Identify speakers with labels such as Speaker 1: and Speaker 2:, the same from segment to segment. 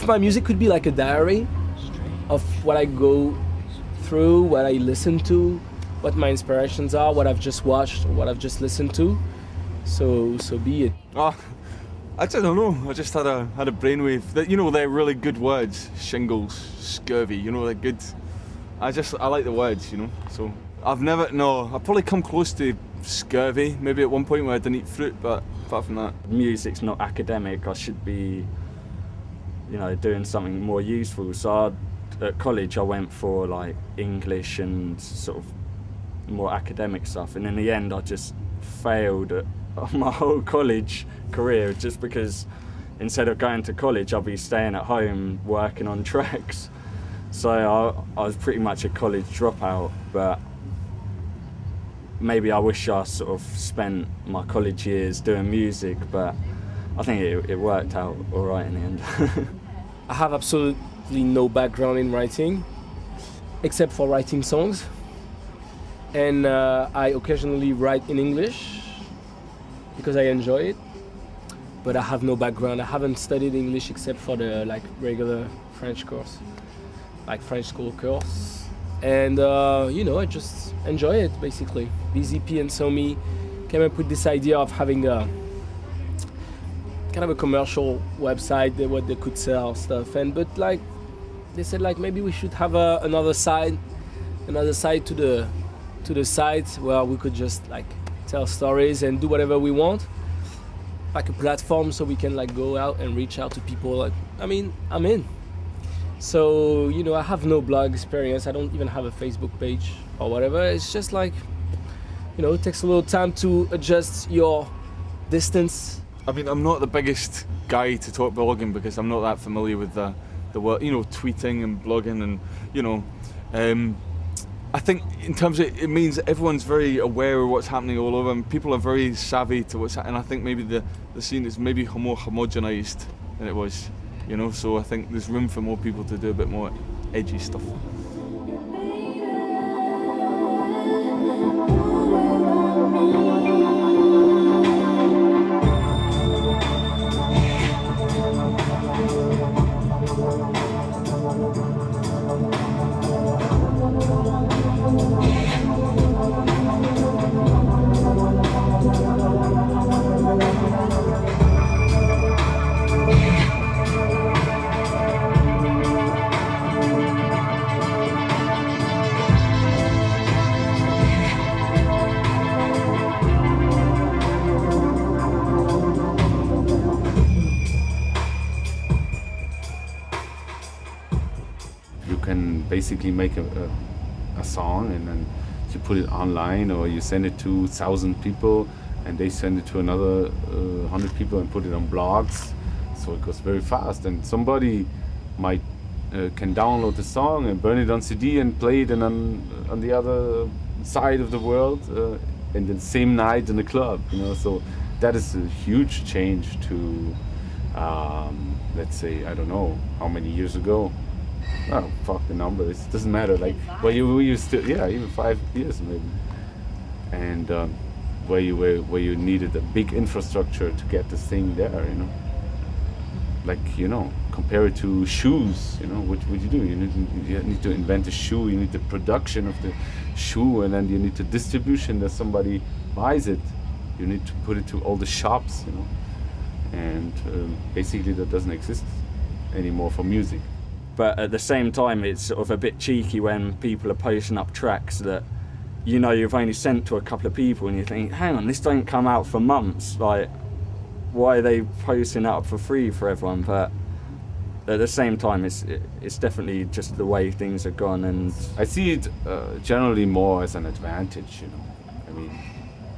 Speaker 1: if my music could be like a diary of what I go through, what I listen to, what my inspirations are, what I've just watched, or what I've just listened to. So be it.
Speaker 2: Oh, I don't know. I just had a brainwave. That, you know, they're really good words. Shingles, scurvy. You know, they're good. I like the words. You know. So I've probably come close to scurvy. Maybe at one point where I didn't eat fruit, but apart from that,
Speaker 3: music's not academic. I should be, doing something more useful. So at college, I went for like English and sort of more academic stuff, and in the end, I just failed at my whole college career just because instead of going to college, I'll be staying at home working on tracks. So I was pretty much a college dropout, but maybe I wish I sort of spent my college years doing music, but I think it worked out all right in the end.
Speaker 1: I have absolutely no background in writing, except for writing songs. And I occasionally write in English because I enjoy it, but I have no background. I haven't studied English except for the regular French course, like French school course. And I just enjoy it basically. BZP and Somi came up with this idea of having a kind of a commercial website what they could sell stuff, but they said maybe we should have another side to the site where we could just tell stories and do whatever we want, like a platform so we can go out and reach out to people. I'm in. So I have no blog experience. I don't even have a Facebook page or whatever. It's just it takes a little time to adjust your distance.
Speaker 2: I'm not the biggest guy to talk blogging because I'm not that familiar with the world, tweeting and blogging, and I think in terms of it means everyone's very aware of what's happening all over, and people are very savvy to what's happening. I think maybe the scene is maybe more homogenized than it was, so I think there's room for more people to do a bit more edgy stuff.
Speaker 4: Basically make a song and then you put it online, or you send it to 1,000 people and they send it to another 100 people and put it on blogs, so it goes very fast, and somebody might can download the song and burn it on CD and play it on the other side of the world in the same night in the club, so that is a huge change to let's say, I don't know how many years ago. Oh, fuck the number. It doesn't matter. Where you still, even 5 years maybe, and where you needed a big infrastructure to get this thing there. Compare it to shoes. What would you do? You need to invent a shoe. You need the production of the shoe, and then you need the distribution that somebody buys it. You need to put it to all the shops. And basically that doesn't exist anymore for music.
Speaker 3: But at the same time, it's sort of a bit cheeky when people are posting up tracks that you've only sent to a couple of people, and you think, hang on, this don't come out for months. Why are they posting it up for free for everyone? But at the same time, it's definitely just the way things have gone, and
Speaker 4: I see it generally more as an advantage.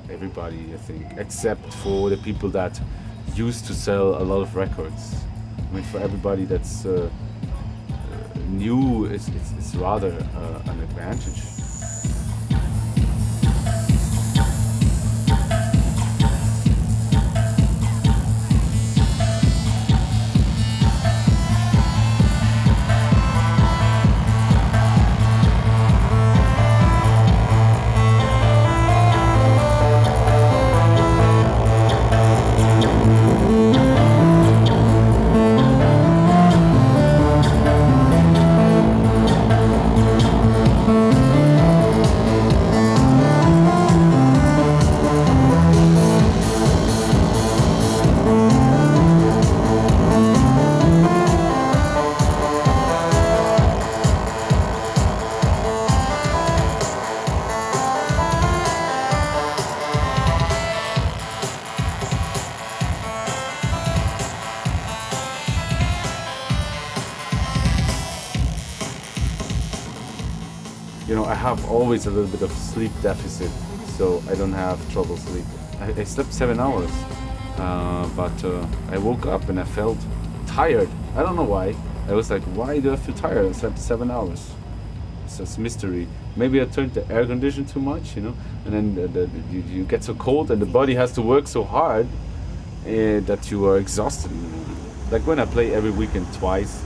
Speaker 4: Everybody, I think, except for the people that used to sell a lot of records. For everybody that's new, it's rather an advantage. have always a little bit of sleep deficit, so I don't have trouble sleeping. I slept 7 hours, but I woke up and I felt tired. I don't know why. I was like, why do I feel tired? I slept 7 hours. It's just mystery. Maybe I turned the air condition too much, you know, and then you get so cold and the body has to work so hard that you are exhausted. Like when I play every weekend twice,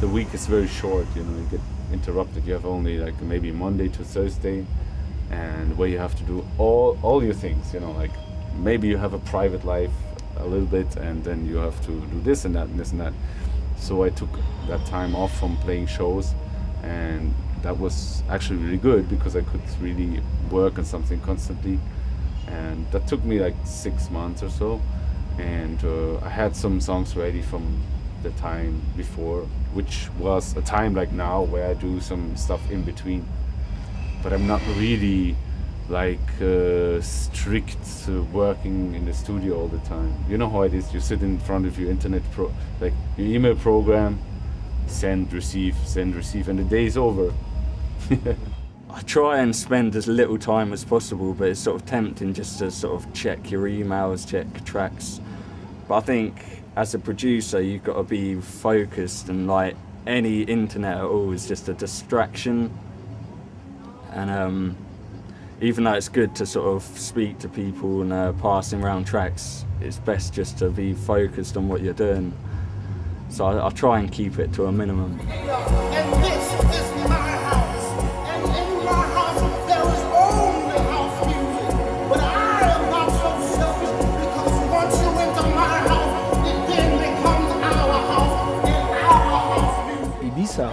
Speaker 4: the week is very short, you know, you get interrupted. You have only like maybe Monday to Thursday, and where you have to do all your things, you know, like maybe you have a private life a little bit, and then you have to do this and that and this and that. So I took that time off from playing shows, and that was actually really good because I could really work on something constantly, and that took me like 6 months or so, and I had some songs ready from the time before, which was a time like now where I do some stuff in between, but I'm not really like strict working in the studio all the time. You know how it is, you sit in front of your like your email program, send, receive, and the day is over.
Speaker 3: I try and spend as little time as possible, but it's sort of tempting just to sort of check your emails, check tracks. But I think as a producer, you've got to be focused, and like any internet at all is just a distraction. And even though it's good to sort of speak to people and passing around tracks, it's best just to be focused on what you're doing. So I try and keep it to a minimum.
Speaker 5: And this is my house. And in my house there is only house music. But I am not so selfish, because once you enter my house, it then becomes our house and our house music.
Speaker 1: Ibiza,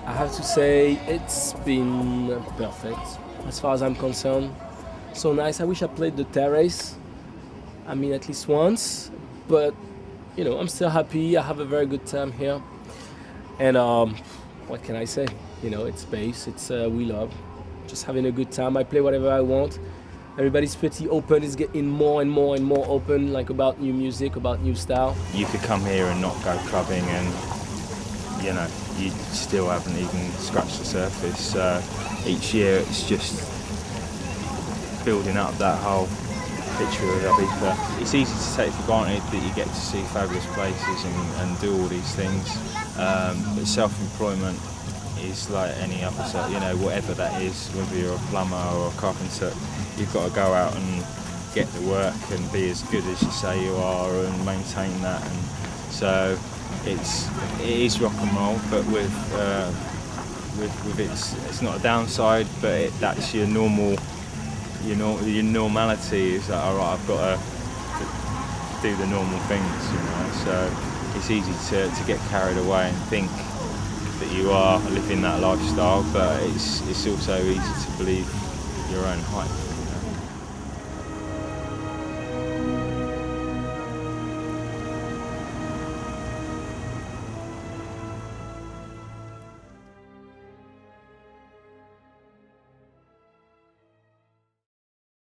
Speaker 1: I have to say it's been perfect as far as I'm concerned. So nice. I wish I played the terrace. I mean, at least once, but you know, I'm still happy. I have a very good time here, and what can I say? You know, it's bass. It's we love just having a good time. I play whatever I want. Everybody's pretty open. It's getting more and more and more open, like about new music, about new style.
Speaker 6: You could come here and not go clubbing, and you know, you still haven't even scratched the surface. Each year, it's just building up that whole picture of Ibiza. It's easy to take for granted that you get to see fabulous places and do all these things, but self-employment is like any other, you know, whatever that is, whether you're a plumber or a carpenter, you've got to go out and get the work and be as good as you say you are and maintain that. And so it is rock and roll, but with it's not a downside, but that's your normal. Your normality is that, all right, I've got to do the normal things, you know. So it's easy to get carried away and think that you are living that lifestyle, but it's also easy to believe your own hype.